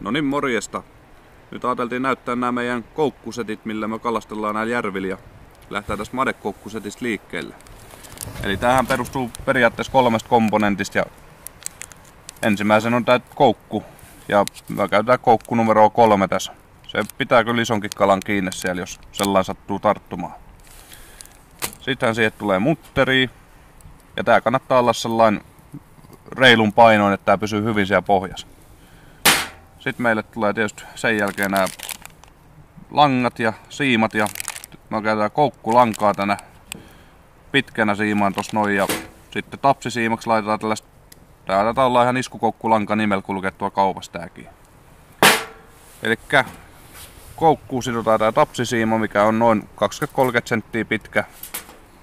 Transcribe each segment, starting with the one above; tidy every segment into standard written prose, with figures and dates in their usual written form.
No niin, morjesta. Nyt ajateltiin näyttää nämä meidän koukkusetit, millä me kalastellaan näillä järvillä ja lähtee tästä madekoukkusetista liikkeelle. Eli tämähän perustuu periaatteessa 3 komponentista ja ensimmäisen on tää koukku ja me käytetään koukku numero 3 tässä. Se pitää kyllä isonkin kalan kiinni siellä, jos sellainen sattuu tarttumaan. Sittenhän siihen tulee mutteri ja tää kannattaa olla sellainen reilun painoin, että tää pysyy hyvin siellä pohjassa. Sitten meille tulee tietysti sen jälkeen nämä langat ja siimat ja me käytetään koukkulankaa tänä pitkänä siimaan tossa noin ja sitten tapsisiimaksi laitetaan tällaista, tää taitaa olla ihan iskukoukkulanka nimellä kulkettua kaupassa tääkin. Elikkä koukkuun sidotaan tää tapsisiima, mikä on noin 20-30 senttiä pitkä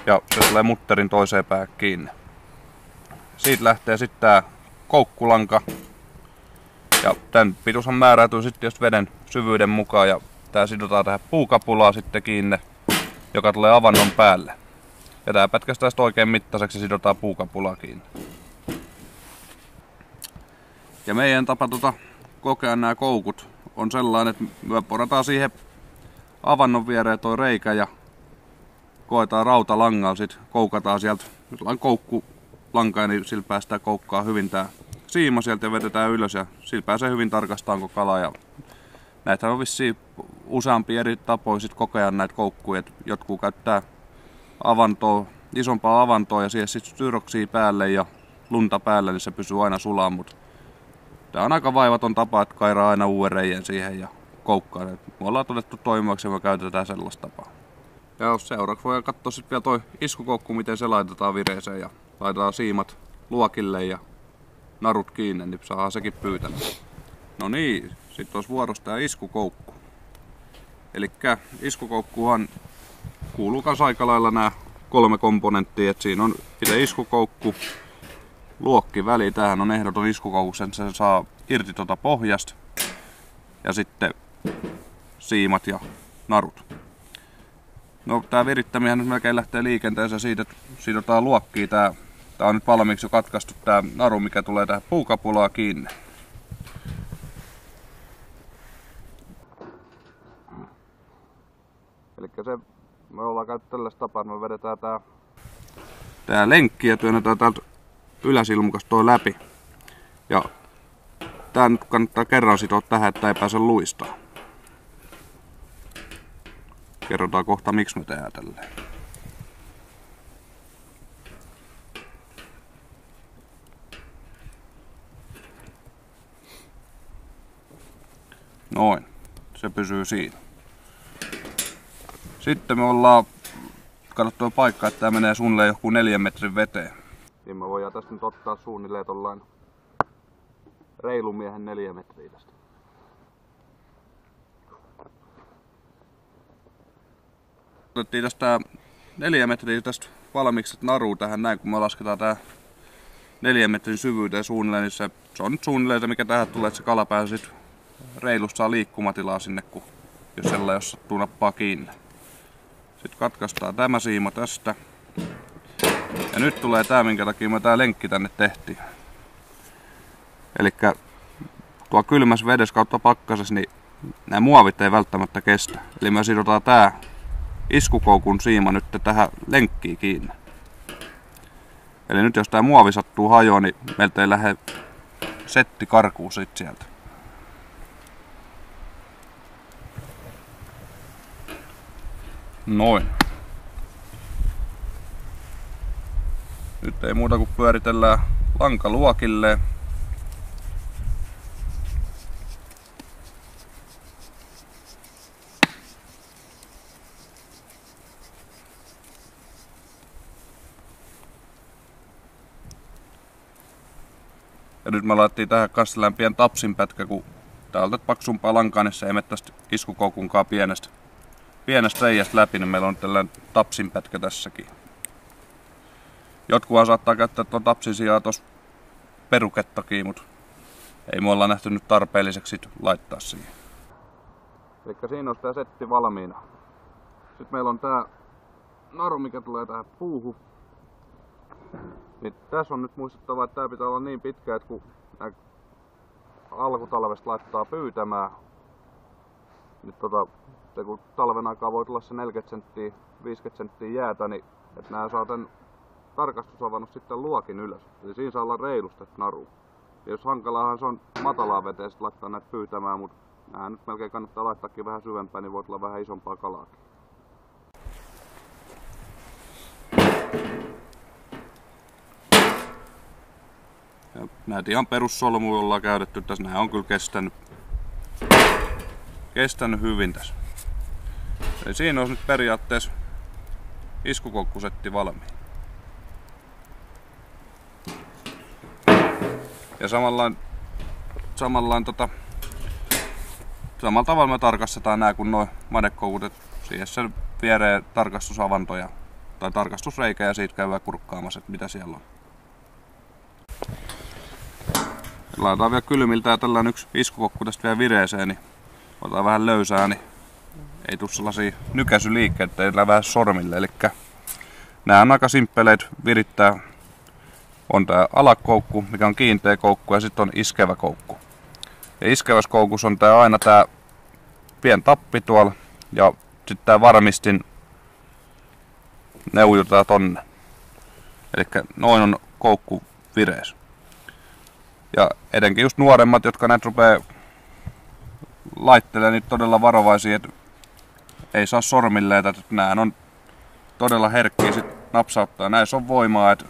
ja se tulee mutterin toiseen päähän kiinni. Siitä lähtee sitten tää koukkulanka. Ja tämän pituushan määräytyy sitten just veden syvyyden mukaan ja tää sidotaan tähän puukapulaan sitten kiinni, joka tulee avannon päälle. Ja tää pätkästään sitten oikein mittaiseksi ja sidotaan puukapulaa kiinni. Ja meidän tapa kokea nämä koukut on sellainen, että me porataan siihen avannon viereen toi reikä ja koetaan rautalangalla sit koukataan sieltä. Jos on koukkulankaa, niin sillä päästään koukkaa hyvin tää siima sieltä ja vedetään ylös ja sillä pääsee hyvin tarkastamaan kala. Ja näitä on vissiin useampia eri tapoja sit kokea näitä koukkuja. Jotkut käyttää avantoa, isompaa avantoa ja siihen sitten styroksia päälle ja lunta päälle, niin se pysyy aina sulaa. Mut tää on aika vaivaton tapa, että kairaa aina uuden reiän siihen ja koukkaa. Me ollaan todettu toimivaksi ja me käytetään sellaista tapaa. Ja seuraavaksi voidaan katsoa sitten vielä toi iskukoukku, miten se laitetaan vireeseen ja laitetaan siimat luokille ja narut kiinni, niin saadaan sekin pyytänä. No niin, sitten olisi vuorossa tää iskukoukku. Elikkä iskukoukkuhan kuuluu kans aika lailla nämä 3 komponenttia, että siinä on itse iskukoukku, luokkiväli, tämähän on ehdoton iskukoukku, sen se saa irti tuota pohjasta ja sitten siimat ja narut. No tää virittäminen nyt melkein lähtee liikenteeseen siitä, että sidotaan luokkiin tää on nyt valmiiksi jo katkaistu tää naru, mikä tulee tähän puukapulaa kiinni. Elikkä se, me ollaan käytetty tällaista tapaa, että me vedetään tää lenkki ja työnnetään täältä yläsilmukasta toi läpi. Ja tää nyt kannattaa kerran sitoa tähän, että ei pääse luistaa. Kerrotaan kohta miksi me tehdään tälleen. Noin, se pysyy siinä. Sitten me ollaan katsottu paikkaa, että tää menee suunnilleen joku 4 metrin veteen. Niin me voidaan tästä nyt ottaa suunnilleen tollain reilun miehen 4 metriä tästä. Otettiin tästä 4 metriä tästä valmiiksi naruu tähän näin, kun me lasketaan tää 4 metrin syvyyteen suunnilleen, niin se on nyt suunnilleen se mikä tähän tulee, että se kala pääsee sit reilusti saa liikkumatilaa sinne, kun jos sellainen jos sattuu nappaa kiinni. Sitten katkaistaan tämä siima tästä. Ja nyt tulee tää, minkä takia me tää lenkki tänne tehtiin. Elikkä tuo kylmässä vedessä kautta pakkasessa, niin nämä muovit ei välttämättä kestä. Eli me sidotaan tää iskukoukun siima nyt tähän lenkkiin kiinni. Eli nyt jos tää muovi sattuu hajoon, niin meiltä ei lähde setti karkuun sit sieltä. Noin. Nyt ei muuta kuin pyöritellään lanka luokilleen. Ja nyt me laitettiin tähän kanssa pieni tapsinpätkä, kun täältä paksumpaa lankaa, niin se ei mene tästä iskukoukunkaan pienestä reiästä läpi, niin meillä on tällainen tapsinpätkä tässäkin. Jotkuhan saattaa käyttää tuon tapsin sijaan tuossa perukettakin, mutta ei me olla nähty nyt tarpeelliseksi laittaa siihen. Elikkä siinä on tää setti valmiina. Sitten meillä on tää naru, mikä tulee tähän puuhun. Niin tässä on nyt muistettava, että tää pitää olla niin pitkä, että kun alkutalvesta laittaa pyytämään. Nyt kun talven aikaa voi tulla se 40 senttiä, 50 senttiä jäätä, niin että nää saa tän tarkastusavannus sitten luokin ylös. Eli siinä saa olla reilusti naru. Ja jos hankalaahan se on matalaa veteen sit laittaa näitä pyytämään, mutta nää nyt melkein kannattaa laittaakin vähän syvempään, niin voi tulla vähän isompaa kalaakin. Ja näitä ihan perussolmuja ollaan käytetty tässä. Nää on kyllä kestänyt hyvin tässä. Eli siinä olisi nyt periaatteessa iskukoukkusetti valmiin. Ja samalla tavalla me tarkastetaan nää kun noin madekoukut, että siihen se viereen tarkastusavantoja tai tarkastusreikä ja siitä käydään kurkkaamassa, että mitä siellä on. Laitetaan vielä kylmiltään tällainen yksi iskukokku tästä vielä vireeseen, niin otetaan vähän löysää, niin ei tule sellaisia nykäisyliikkeitä, ei vähän sormille. Eli nämä on aika simppeleitä virittää. On tää alakoukku, mikä on kiinteä koukku, ja sitten on iskevä koukku. Ja iskevässä koukussa on aina tää pien tappi tuolla, ja sitten tää varmistin neujutetaan tonne. Eli noin on koukku virees. Ja etenkin just nuoremmat, jotka näitä rupee laittelemaan, niin todella varovaisia, että ei saa sormilleita, että nää on todella herkkiä sit napsauttaa. Näissä on voimaa, että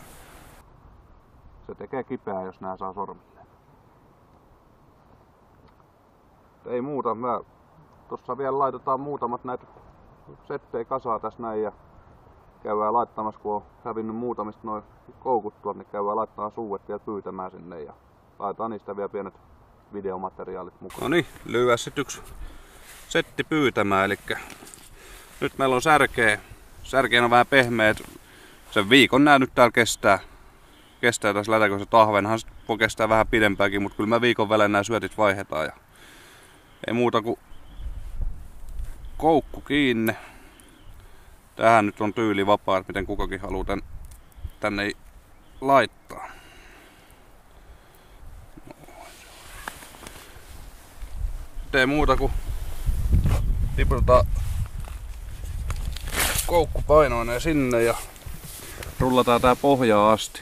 se tekee kipeää, jos nää saa sormilleen. Ei muuta, tossa vielä laitetaan muutamat näitä settejä kasaa tässä näin ja käydään laittamassa, kun on hävinnyt muutamista noin koukut tuolta, niin käydään laittaa suuet vielä pyytämään sinne ja laitetaan niistä vielä pienet videomateriaalit mukaan. No niin, lyödään sit yksi setti pyytämään, eli nyt meillä on särkeä. Särkeä on vähän pehmeä, sen viikon nää nyt täällä kestää tässä lätäkössä. Tahvenhan voi kestää vähän pidempäänkin, mutta kyllä mä viikon välein nää syötit vaihdetaan ja ei muuta kuin koukku kiinni. Tähän nyt on tyyli vapaa, että miten kukakin haluaa tänne laittaa. Ei muuta kuin tiputetaan koukku painoineen sinne ja rullataan tää pohjaan asti.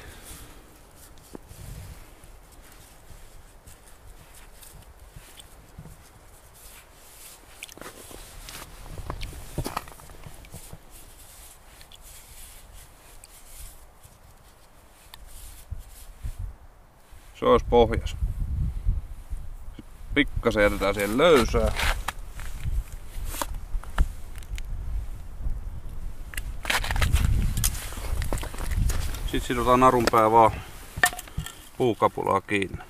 Se olisi pohjas. Sitten pikkasen jätetään siihen löysää. Sitten sidotaan narun pää vaan puukapulaa kiinni.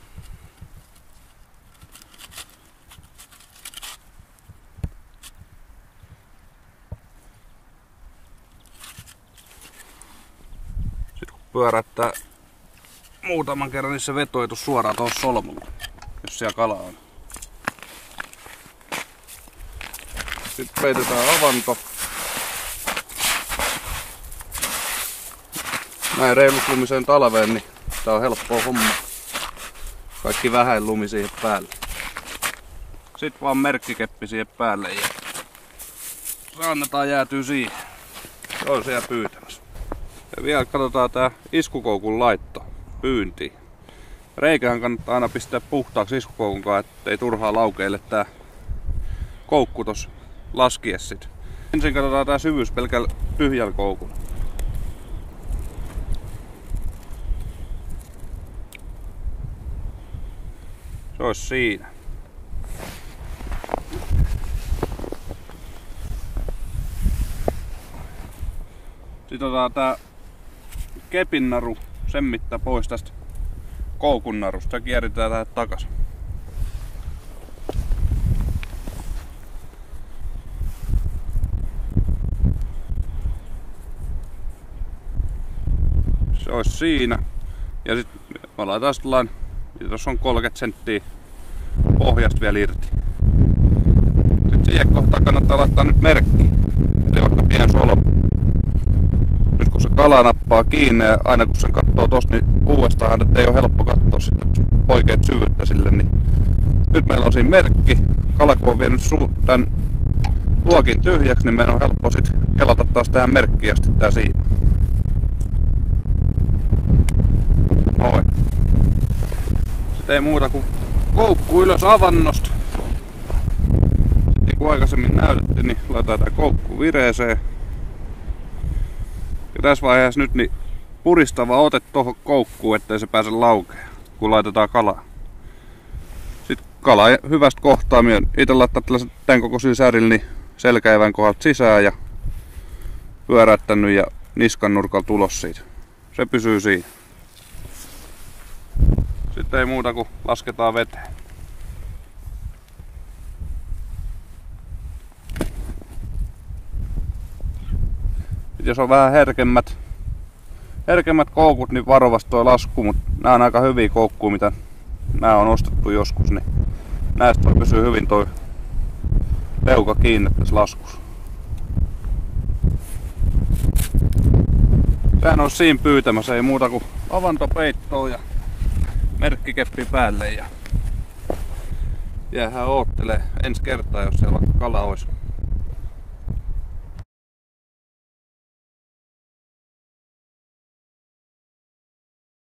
Sitten kun pyörättää muutaman kerran, niin se veto ei tule suoraan tuohon solmulle, jos siellä kala on. Sitten peitetään avanto. Näin reiluslumiseen talveen, niin tää on helppoa homma. Kaikki vähän lumi siihen päälle. Sitten vaan merkkikeppi siihen päälle ja se annetaan jäätyä siihen. Se on siellä pyytämässä. Ja vielä katsotaan tää iskukoukun laitto pyyntiin. Reikähän kannattaa aina pistää puhtaaksi iskukoukun kanssa, ettei turhaa laukeille tää koukku tossa laskies sit. Ensin katsotaan tää syvyys pelkällä tyhjällä koukulla. Se olisi siinä. Sitten otetaan tää kepinnaru sen mitta pois tästä koukun narusta ja kierritään tähän takaisin. Se olisi siinä. Ja sitten me laitetaan sellainen, tuossa on 30 senttiä pohjasta vielä irti. Sitten siihen kohtaan kannattaa laittaa nyt merkki, eli vaikka pien solmu. Nyt kun se kala nappaa kiinni ja aina kun sen katsoo tossa, niin uudestaan, että ei ole helppo katsoa sitä oikeat syvyyttä sille, niin Nyt meillä on siinä merkki. Kala kun on vienyt tän luokin tyhjäksi, niin meidän on helppo sit kelata taas tähän merkkiin asti tää siima. Noin. Sitten ei muuta kuin koukku ylös avannosta. Sitten niin kuin aikaisemmin näytettiin, niin laitetaan tää koukku vireeseen. Ja tässä vaiheessa nyt niin puristava ote tohon koukkuun, ettei se pääse laukeen, kun laitetaan kalaa. Sitten kala hyvästä kohtaa. Minä itse laittaa tällaisen tän kokoisilla särillä niin selkäivän kohdalta sisään ja pyöräyttänyt ja niskan nurkalla tulos siitä. Se pysyy siinä. Sitten ei muuta kuin lasketaan veteen. Jos on vähän herkemmät koukut, niin varovasti toi lasku, mutta nämä on aika hyviä koukkuja, mitä nämä on ostettu joskus, niin näistä pysyy hyvin toi leuka kiinni tässä laskussa. Sehän on siinä pyytämässä, ei muuta kuin avantopeittoon ja merkkikeppi päälle ja jäähän oottelee ensi kertaa, jos siellä vaikka kala olisi.